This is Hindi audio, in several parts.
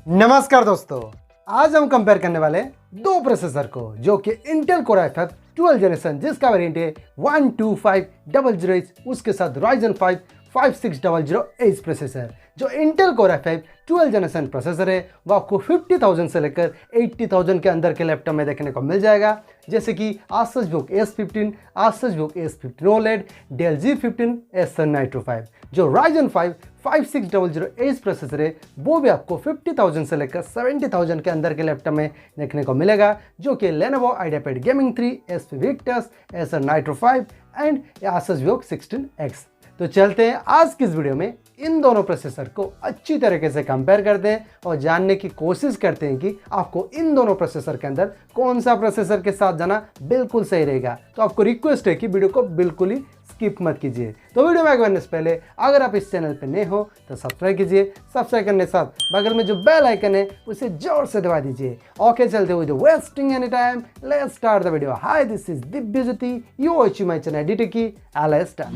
नमस्कार दोस्तों, आज हम कंपेयर करने वाले हैं दो प्रोसेसर को जो कि इंटेल कोर i5 12 जनरेशन जिसका वेरिएंट है 12500H, उसके साथ Ryzen 5 5600H प्रोसेसर। जो Intel core i5 12 generation processor है वो आपको 50,000 से लेकर 80,000 के अंदर के लैपटॉप में देखने को मिल जाएगा, जैसे कि Asus VOOC S15, Asus VOOC S15 OLED, Dell G15, Acer Nitro 5। जो Ryzen 5 5600H प्रोसेसर है वो भी आपको 50,000 से लेकर 70,000 के अंदर के लैपटॉप में देखने को मिलेगा, जो कि Lenovo IdeaPad Gaming 3, HP Victus, Acer Nitro 5 and Asus VOOC 16X। तो चलते हैं आज की इस वीडियो में इन दोनों प्रोसेसर को अच्छी तरीके से कंपेयर करते हैं और जानने की कोशिश करते हैं कि आपको इन दोनों प्रोसेसर के अंदर कौन सा प्रोसेसर के साथ जाना बिल्कुल सही रहेगा। तो आपको रिक्वेस्ट है कि वीडियो को बिल्कुल ही स्किप मत कीजिए। तो वीडियो में आगे बढ़ने से पहले अगर आप इस चैनल पर नए हो तो सब्सक्राइब कीजिए। सब्सक्राइब करने के साथ बगल में जो बेल आइकन है उसे जोर से दबा दीजिए। ओके, चलते हुए wasting any time, let's start the video. Hi, this is Divyajyoti, you watching my channel DTechie। Let's start.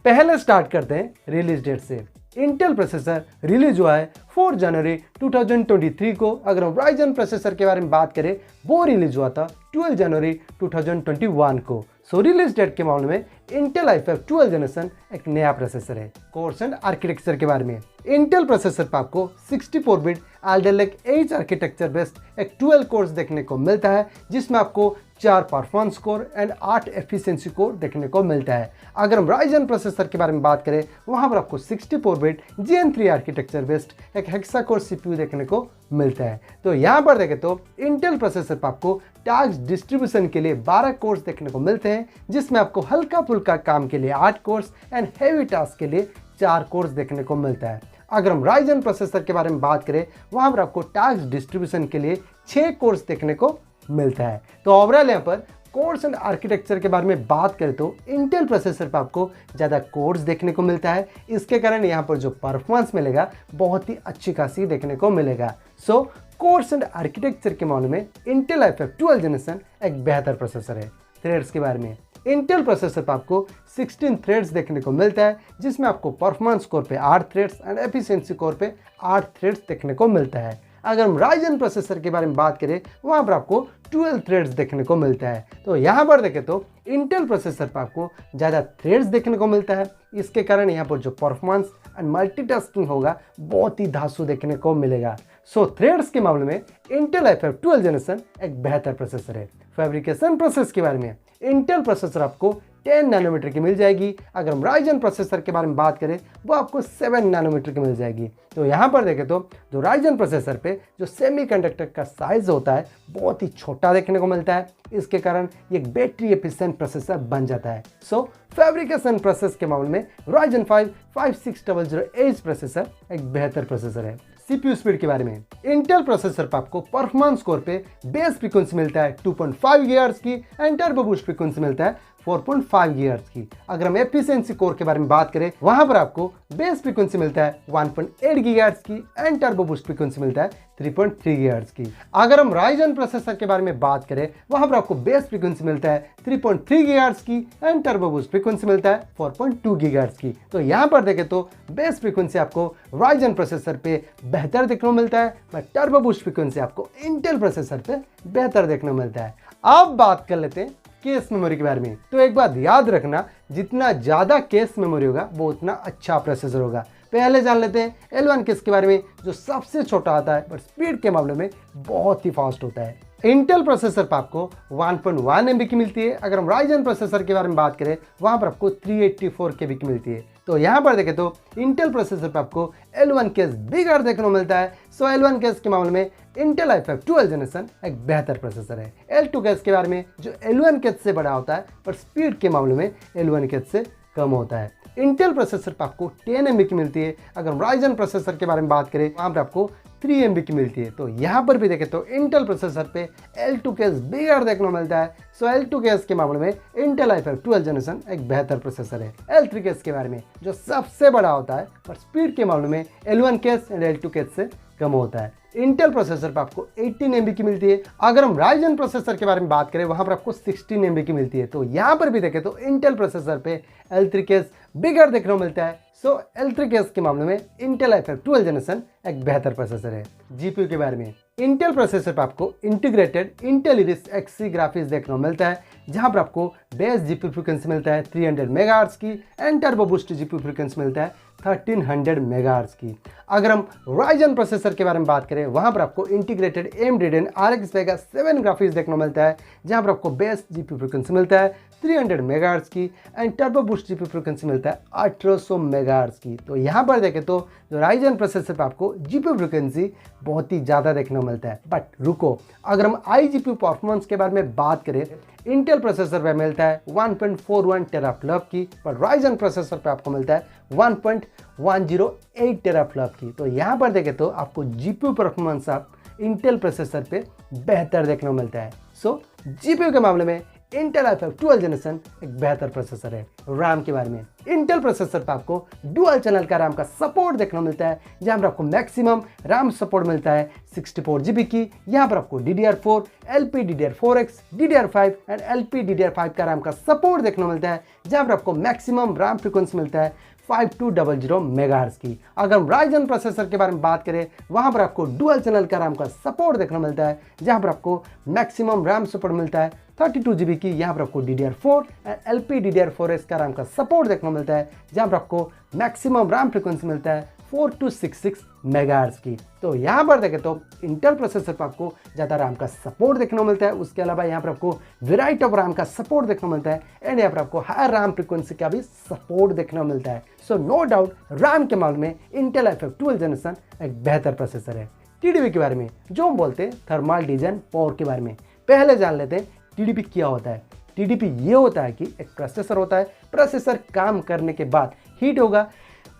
पहले स्टार्ट करते हैं रिलीज डेट से। इंटेल प्रोसेसर रिलीज हुआ है 4 जनवरी 2023 को। अगर हम Ryzen प्रोसेसर के बारे में बात करें वो रिलीज हुआ था 12 जनवरी 2021 को। सो रिलीज डेट के मामले में इंटेल i5 12 जनरेशन एक नया प्रोसेसर है। कोर्स एंड आर्किटेक्चर के बारे में इंटेल प्रोसेसर पर आपको 64 bit Alder Lake H architecture based एक 12 कोर्स देखने को मिलता है, जिसमें आपको 4 performance core and 8 efficiency core देखने को मिलता है। अगर हम Ryzen प्रोसेसर के बारे में बात करें वहां पर आपको 64 बिट Gen 3 आर्किटेक्चर बेस्ड एक हेक्सा कोर CPU देखने को मिलता है। तो यहाँ पर देखें तो इंटेल प्रोसेसर पर आपको टास्क डिस्ट्रीब्यूशन के लिए 12 कोर्स देखने को मिलते हैं, जिसमें आपको हल्का फुल्का काम के लिए 8 कोर्स एंड हैवी टास्क के लिए 4 कोर्स देखने को मिलता है। अगर हम Ryzen प्रोसेसर के बारे में बात करें वहां पर आपको टास्क डिस्ट्रीब्यूशन के लिए 6 कोर्स देखने को मिलता है। तो ओवरऑल यहाँ पर कोर्स एंड आर्किटेक्चर के बारे में बात करें तो इंटेल प्रोसेसर पर आपको ज़्यादा कोर्स देखने को मिलता है, इसके कारण यहाँ पर जो परफॉर्मेंस मिलेगा बहुत ही अच्छी खासी देखने को मिलेगा। सो कोर्स एंड आर्किटेक्चर के मामले में इंटेल i5 12 जनरेशन एक बेहतर प्रोसेसर है। थ्रेड्स के बारे में इंटेल प्रोसेसर पर आपको 16 थ्रेड्स देखने को मिलता है, जिसमें आपको परफॉर्मेंस कोर पे 8 थ्रेड्स एंड एफिशिएंसी कोर पे 8 थ्रेड्स देखने को मिलता है। अगर हम Ryzen प्रोसेसर के बारे में बात करें वहां पर आपको 12 थ्रेड्स देखने को मिलता है। तो यहाँ पर देखें तो इंटेल प्रोसेसर पर आपको ज़्यादा थ्रेड्स देखने को मिलता है, इसके कारण यहाँ पर जो परफॉर्मेंस एंड मल्टीटास्किंग होगा बहुत ही धांसू देखने को मिलेगा। सो थ्रेड्स के मामले में इंटेल i5 12 जनरेशन एक बेहतर प्रोसेसर है। फैब्रिकेशन प्रोसेस के बारे में इंटेल प्रोसेसर आपको 10 नैनोमीटर की मिल जाएगी। अगर हम Ryzen प्रोसेसर के बारे में बात करें वो आपको 7 नैनोमीटर की मिल जाएगी। तो यहाँ पर देखें तो जो Ryzen प्रोसेसर पे जो सेमीकंडक्टर का साइज होता है बहुत ही छोटा देखने को मिलता है, इसके कारण ये एक बैटरी एफिशिएंट प्रोसेसर बन जाता है। सो फैब्रिकेशन प्रोसेस के मामले में Ryzen 5 5600H प्रोसेसर एक बेहतर प्रोसेसर है। CPU स्पीड के बारे में इंटेल प्रोसेसर पर आपको परफॉर्मेंस कोर पे बेस फ्रीक्वेंसी मिलता है 2.5 GHz की एंड टर्बो बूस्ट फ्रीक्वेंसी मिलता है 4.5 GHz की। अगर हम एफिशिएंसी कोर के बारे में बात करें वहां पर आपको बेस फ्रीक्वेंसी मिलता है 1.8 GHz की एंड टर्बो बूस्ट फ्रीक्वेंसी मिलता है 3.3 GHz की। अगर हम Ryzen प्रोसेसर के बारे में बात करें वहां पर आपको बेस फ्रीक्वेंसी मिलता है 3.3 GHz की एंड टर्बो बूस्ट फ्रीक्वेंसी मिलता है 4.2 GHz की। तो यहाँ पर देखें तो बेस फ्रीक्वेंसी आपको Ryzen प्रोसेसर पे बेहतर देखने को मिलता है, बट टर्बो बूस्ट फ्रीक्वेंसी आपको इंटेल प्रोसेसर पे बेहतर देखने को मिलता है। अब बात कर लेते हैं केस मेमोरी के बारे में। तो एक बात याद रखना, जितना ज़्यादा केस मेमोरी होगा वो उतना अच्छा प्रोसेसर होगा। पहले जान लेते हैं L1 केस के बारे में, जो सबसे छोटा आता है बट स्पीड के मामले में बहुत ही फास्ट होता है। इंटेल प्रोसेसर पर आपको 1.1 MB की मिलती है। अगर हम Ryzen प्रोसेसर के बारे में बात करें वहाँ पर आपको 384 KB की मिलती है। तो यहाँ पर देखें तो इंटेल प्रोसेसर पर आपको L1 केस बिगड़ देखने को मिलता है। सो L1 केस के मामले में इंटेल i5 12 जनरेशन एक बेहतर प्रोसेसर है। L2 केस के बारे में जो L1 केस से बड़ा होता है पर स्पीड के मामले में L1 केस से कम होता है। इंटेल प्रोसेसर पर आपको 10 MB की मिलती है। अगर हम Ryzen प्रोसेसर के बारे में बात करें वहाँ पर आपको 3 MB की मिलती है। तो यहाँ पर भी देखें तो इंटेल प्रोसेसर पे L2 केस बिगड़ देखने को मिलता है। सो L2 केस के मामले में इंटेल i5 12 जनरेशन एक बेहतर प्रोसेसर है। L3 केस के बारे में जो सबसे बड़ा होता है पर स्पीड के मामले में L1 case and L2 case से कम होता है। इंटेल प्रोसेसर पर आपको 18 MB की मिलती है। अगर हम राइजन प्रोसेसर के बारे में बात करें वहां पर आपको 16 MB की मिलती है। तो यहां पर भी देखें तो इंटेल प्रोसेसर पे L3 केस बिगड़ देखने को मिलता है। सो L3 केस के मामले में इंटेल i5 12 जनरेशन एक बेहतर प्रोसेसर है। जीपीयू के बारे में इंटेल प्रोसेसर पर आपको integrated Intel iris XC graphics देखने को मिलता है, जहां पर आपको बेस जीपीयू फ्रीक्वेंसी मिलता है 300 मेगाहर्ट्ज की and turbo boost GPU frequency मिलता है 1300 मेगाहर्ट्ज की। अगर हम राइजन प्रोसेसर के बारे में बात करें वहां पर आपको integrated AMD Radeon RX Vega 7 graphics देखने को मिलता है, जहां पर आपको बेस जीपीयू फ्रीक्वेंसी मिलता है 300 मेगाहर्ट्ज की and turbo boost GPU frequency मिलता है 1800 मेगाहर्ट्ज की। तो यहां पर देखें तो जो राइजन प्रोसेसर पर आपको जीपीयू फ्रीक्वेंसी बहुत ही ज़्यादा देखने को मिलता है। बट रुको, अगर हम iGPU परफॉर्मेंस के बारे में बात करें इंटेल प्रोसेसर पे मिलता है 1.41 टेराफ्लॉप की, पर राइजन प्रोसेसर पे आपको मिलता है 1.108 टेराफ्लॉप की। तो यहाँ पर देखें तो आपको जीपीयू परफॉर्मेंस आप इंटेल प्रोसेसर पे बेहतर देखने को मिलता है। सो जीपीयू के मामले में इंटेल i5 12 जनरेशन एक बेहतर प्रोसेसर है। रैम के बारे में इंटेल प्रोसेसर पर आपको डुअल चैनल का रैम का सपोर्ट देखने को मिलता है, जहां पर आपको मैक्सिमम रैम सपोर्ट मिलता है 64 GB की। यहाँ पर आपको DDR4, LPDDR4X, DDR5 and LPDDR5 का रैम का सपोर्ट देखने को मिलता है, जहां पर आपको मैक्सिमम रैम फ्रीक्वेंसी मिलता है 5200 मेगाहर्ट्ज की। अगर हम राइजन प्रोसेसर के बारे में बात करें वहां पर आपको डुअल चैनल का रैम का सपोर्ट देखने को मिलता है, जहां पर आपको मैक्सिमम रैम सपोर्ट मिलता है 32 GB की। यहाँ पर आपको DDR4 एंड LPDDR4X का रैम का सपोर्ट देखने को मिलता है, जहाँ पर आपको मैक्सिमम रैम फ्रीक्वेंसी मिलता है 4266 मेगाहर्ट्ज की। तो यहाँ पर देखें तो इंटेल प्रोसेसर पर आपको ज़्यादा रैम का सपोर्ट देखने को मिलता है। उसके अलावा यहाँ पर आपको वेराइटी ऑफ रैम का सपोर्ट देखने को मिलता है एंड यहाँ पर आपको हायर रैम फ्रीक्वेंसी का भी सपोर्ट देखने को मिलता है। सो नो डाउट रैम के मामले में इंटेल i5 12 जनरेशन एक बेहतर प्रोसेसर है। TDP के बारे में जो हम बोलते हैं थर्मल डिवीजन पावर के बारे में पहले जान लेते हैं। TDP क्या होता है? TDP ये होता है कि एक प्रोसेसर होता है, प्रोसेसर काम करने के बाद हीट होगा,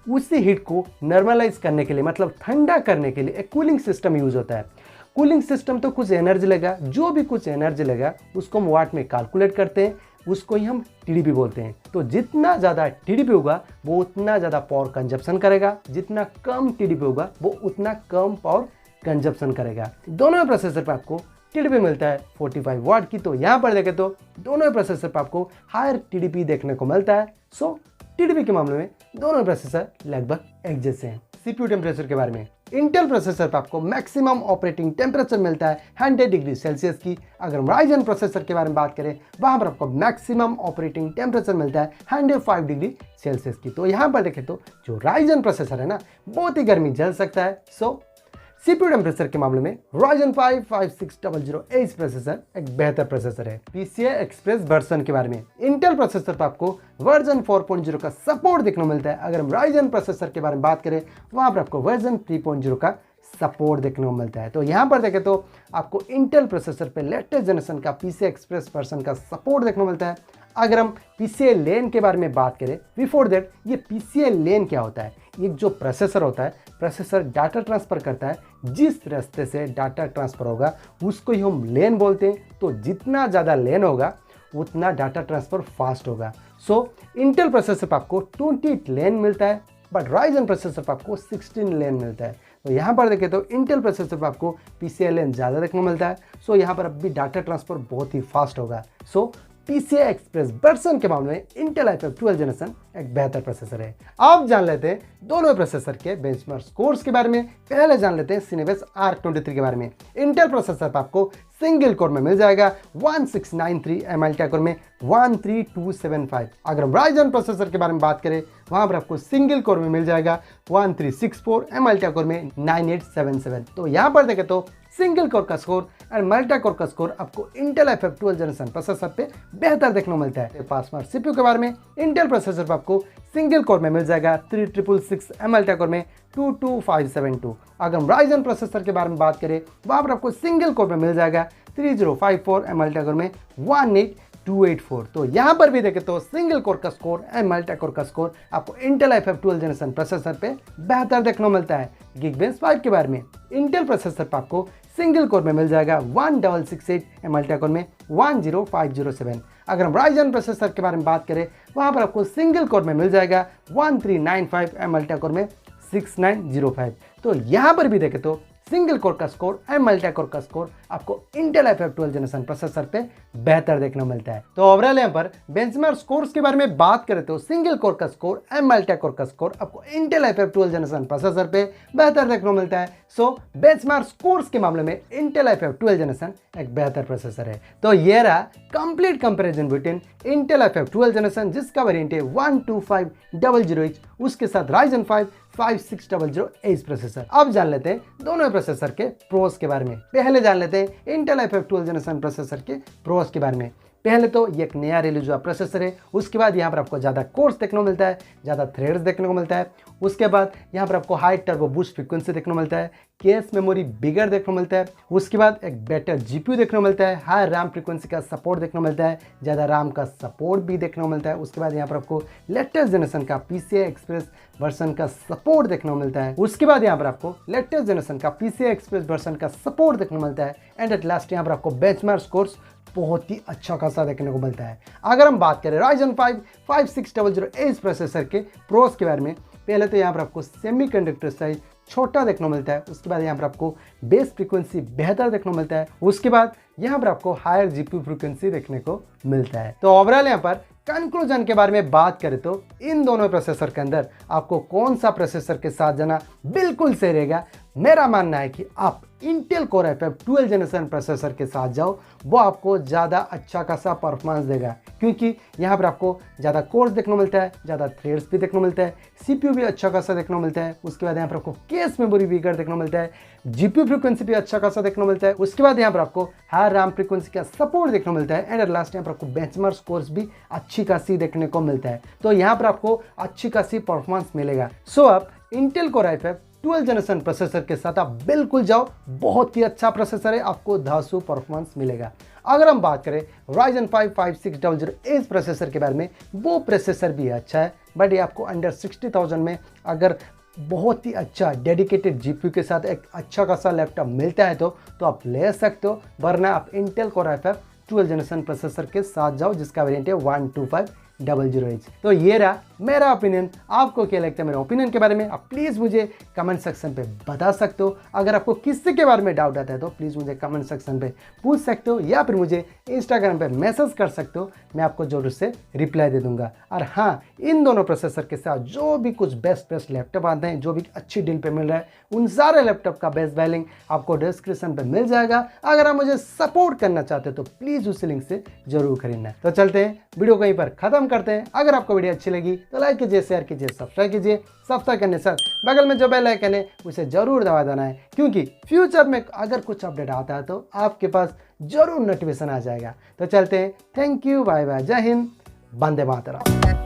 उसी हीट को नॉर्मलाइज करने के लिए मतलब ठंडा करने के लिए एक कूलिंग सिस्टम यूज होता है। कूलिंग सिस्टम तो कुछ एनर्जी लेगा, जो भी कुछ एनर्जी लेगा उसको हम वाट में कैलकुलेट करते हैं, उसको ही हम TDP बोलते हैं। तो जितना ज़्यादा TDP होगा वो उतना ज़्यादा पावर कंजप्शन करेगा, जितना कम TDP होगा वो उतना कम पावर कंजप्शन करेगा। दोनों प्रोसेसर पर आपको TDP मिलता है 45 वाट की। तो यहाँ पर देखें तो दोनों प्रोसेसर पर आपको हायर TDP देखने को मिलता है। सो TDP के मामले में दोनों प्रोसेसर लगभग एक जैसे हैं। CPU टेम्परेचर के बारे में इंटेल प्रोसेसर पर आपको मैक्सिमम ऑपरेटिंग टेम्परेचर मिलता है 100 डिग्री सेल्सियस की। अगर हम राइजन प्रोसेसर के बारे में बात करें वहां पर आपको मैक्सिमम ऑपरेटिंग टेम्परेचर मिलता है 105 डिग्री सेल्सियस की। तो यहाँ पर देखें तो जो राइजन प्रोसेसर है ना बहुत ही गर्मी झेल सकता है। सो CPU टेम्परेचर के मामले में Ryzen 5 5600H प्रोसेसर एक बेहतर प्रोसेसर है। PCI Express वर्जन के बारे में इंटेल प्रोसेसर पर आपको वर्जन 4.0 का सपोर्ट देखने को मिलता है। अगर हम Ryzen प्रोसेसर के बारे में बात करें वहां पर आपको वर्जन 3.0 का सपोर्ट देखने को मिलता है। तो यहाँ पर देखें तो आपको इंटेल प्रोसेसर पे लेटेस्ट जनरेशन का PCI Express वर्जन का सपोर्ट देखने को मिलता है। अगर हम PCI लेन के बारे में बात करें बिफोर दैट ये PCI लेन क्या होता है? ये जो प्रोसेसर होता है, प्रोसेसर डाटा ट्रांसफ़र करता है, जिस रास्ते से डाटा ट्रांसफ़र होगा उसको ही हम लेन बोलते हैं। तो जितना ज़्यादा लेन होगा उतना डाटा ट्रांसफ़र फास्ट होगा। सो इंटेल प्रोसेसर पर आपको 20 लेन मिलता है, बट राइजन प्रोसेसर पर आपको 16 लेन मिलता है। तो यहाँ पर देखें तो इंटेल प्रोसेसर पर आपको PCI लेन ज़्यादा देखने को मिलता है। सो यहाँ पर अभी डाटा ट्रांसफ़र बहुत ही फास्ट होगा। सो PCI Express वर्जन के मामले में इंटेल i5 12 जनरेशन एक बेहतर प्रोसेसर है। अब जान लेते हैं दोनों प्रोसेसर के बेंचमार्क स्कोर्स के बारे में। पहले जान लेते हैं Cinebench ARC23 के बारे में। इंटेल प्रोसेसर पर आपको सिंगल कोर में मिल जाएगा 1693, एमएलटी कोर में 13275। अगर हम राइजन प्रोसेसर के बारे में बात करें वहां पर आपको सिंगल कोर में मिल जाएगा 1364, एमएलटी कोर में 9877। तो यहाँ पर देखें तो सिंगल कोर का स्कोर एंड मल्टी कोर का स्कोर आपको इंटेल i5 12 जनरेशन प्रोसेसर पे बेहतर देखने को मिलता है। पासमार्क CPU के बारे में इंटेल प्रोसेसर पर आपको सिंगल कोर में मिल जाएगा 3666, एमएलटी कोर में 22572। अगर हम राइजन प्रोसेसर के बारे में बात करें वहां पर आपको सिंगल कोर में मिल जाएगा 3054, एमएलटी कोर में 18284। तो यहाँ पर भी देखें तो सिंगल कोर का स्कोर एंड मल्टी कोर का स्कोर आपको इंटेल i5 12 जनरेशन प्रोसेसर पे बेहतर देखने को मिलता है। Geekbench 5 के बारे में इंटेल प्रोसेसर पर आपको सिंगल कोर में मिल जाएगा 1668, एमएलटी कोर में 10507। अगर हम राइजन प्रोसेसर के बारे में बात करें वहां पर आपको सिंगल कोर में मिल जाएगा 1395, एमएलटी कोर में 6905। तो यहाँ पर भी देखें तो सिंगल कोर का स्कोर एंड मल्टी कोर का स्कोर आपको इंटेल i5 12 जनरेशन प्रोसेसर पे बेहतर देखने को मिलता है। तो ओवरऑल यहाँ पर बेंचमार्क स्कोर्स के बारे में बात करें तो सिंगल कोर का स्कोर एंड मल्टी कोर का स्कोर आपको इंटेल i5 12 जनरेशन प्रोसेसर पे बेहतर देखने को मिलता है। सो बेंचमार्क स्कोर्स के मामले में इंटेल i5 12 जनरेशन एक बेहतर प्रोसेसर है। तो ये रहा complete comparison between Intel i5 12 generation जिसका वेरिएंट है 12500H उसके साथ Ryzen 5 5600H प्रोसेसर। अब जान लेते हैं दोनों प्रोसेसर के प्रोस के बारे में। पहले जान लेते हैं इंटेल i5 12 जनरेशन प्रोसेसर के प्रोस के बारे में। पहले तो ये एक नया रिलीज हुआ प्रोसेसर है, उसके बाद यहाँ पर आपको ज़्यादा कोर्स देखने को मिलता है, ज़्यादा थ्रेड्स देखने को मिलता है, उसके बाद यहाँ पर आपको हाई टर्बो बूस्ट फ्रीक्वेंसी देखने को मिलता है, केस मेमोरी बिगर देखने को मिलता है, उसके बाद एक बेटर जीपीयू देखने को मिलता है, हाई रैम फ्रीक्वेंसी का सपोर्ट देखने को मिलता है, ज़्यादा रैम का सपोर्ट भी देखने को मिलता है। उसके बाद यहाँ पर आपको लेटेस्ट जनरेशन का PCI एक्सप्रेस वर्सन का सपोर्ट देखने को मिलता है। उसके बाद यहाँ पर आपको लेटेस्ट जनरेशन का PCI एक्सप्रेस वर्सन का सपोर्ट देखने को मिलता है। एंड एट लास्ट यहाँ पर आपको बेंचमार्क स्कोर्स बहुत ही अच्छा खासा देखने को मिलता है। अगर हम बात करें Ryzen 5 5600H प्रोसेसर के प्रोस के बारे में, पहले तो यहाँ पर आपको सेमीकंडक्टर साइज छोटा देखने को मिलता है, उसके बाद यहाँ पर आपको बेस फ्रीक्वेंसी बेहतर देखने को मिलता है, उसके बाद यहाँ पर आपको हायर जीपीयू फ्रीक्वेंसी देखने को मिलता है। तो ओवरऑल यहाँ पर कंक्लूजन के बारे में बात करें तो इन दोनों प्रोसेसर के अंदर आपको कौन सा प्रोसेसर के साथ जाना बिल्कुल सही रहेगा। मेरा मानना है कि आप Intel core i5 12 generation processor के साथ जाओ, वो आपको ज़्यादा अच्छा खासा परफॉर्मेंस देगा, क्योंकि यहाँ पर आपको ज़्यादा कोर्स देखने को मिलता है, ज़्यादा थ्रेड्स भी देखने को मिलता है, CPU भी अच्छा खासा देखने को मिलता है, उसके बाद यहाँ पर आपको केस मेमोरी बिगर देखने को मिलता है, GPU फ्रीक्वेंसी भी अच्छा खासा देखने को मिलता है, उसके बाद यहाँ पर आपको हाई रैम फ्रीक्वेंसी का सपोर्ट देखने को मिलता है, एंड लास्ट यहाँ पर आपको बेंचमार्क स्कोर्स भी अच्छी खासी देखने को मिलता है। तो यहाँ पर आपको अच्छी खासी परफॉर्मेंस मिलेगा। सो आप Intel core i5 12 generation processor के साथ आप बिल्कुल जाओ, बहुत ही अच्छा प्रोसेसर है, आपको धांसू परफॉर्मेंस मिलेगा। अगर हम बात करें Ryzen 5 5600H प्रोसेसर के बारे में, वो प्रोसेसर भी अच्छा है, बट ये आपको अंडर 60,000 में अगर बहुत ही अच्छा डेडिकेटेड जीपीयू के साथ एक अच्छा खासा लैपटॉप मिलता है तो आप ले सकते हो, वरना आप Intel core i5 12 generation processor के साथ जाओ जिसका वेरिएंट है 12500H। तो ये रहा मेरा ओपिनियन। आपको क्या लगता है मेरे ओपिनियन के बारे में, आप प्लीज़ मुझे कमेंट सेक्शन पे बता सकते हो। अगर आपको किसी के बारे में डाउट आता है तो प्लीज़ मुझे कमेंट सेक्शन पे पूछ सकते हो, या फिर मुझे इंस्टाग्राम पे मैसेज कर सकते हो, मैं आपको जरूर से रिप्लाई दे दूंगा। और हाँ, इन दोनों प्रोसेसर के साथ जो भी कुछ बेस्ट लैपटॉप आते हैं, जो भी अच्छी डील पे मिल रहा है, उन सारे लैपटॉप का बेस्ट बाय लिंक आपको डिस्क्रिप्शन पे मिल जाएगा। अगर आप मुझे सपोर्ट करना चाहते हो तो प्लीज़ उस लिंक से जरूर खरीदना। तो चलते हैं, वीडियो को यहीं पर खत्म करते हैं। अगर आपको वीडियो अच्छी लगी तो लाइक कीजिए, शेयर कीजिए, सब्सक्राइब कीजिए। सब्सक्राइब करने से बगल में जो बेल आइकन है उसे जरूर दबा देना है, क्योंकि फ्यूचर में अगर कुछ अपडेट आता है तो आपके पास जरूर नोटिफिकेशन आ जाएगा। तो चलते हैं, थैंक यू, बाय बाय, जय हिंद, वंदे मातरम।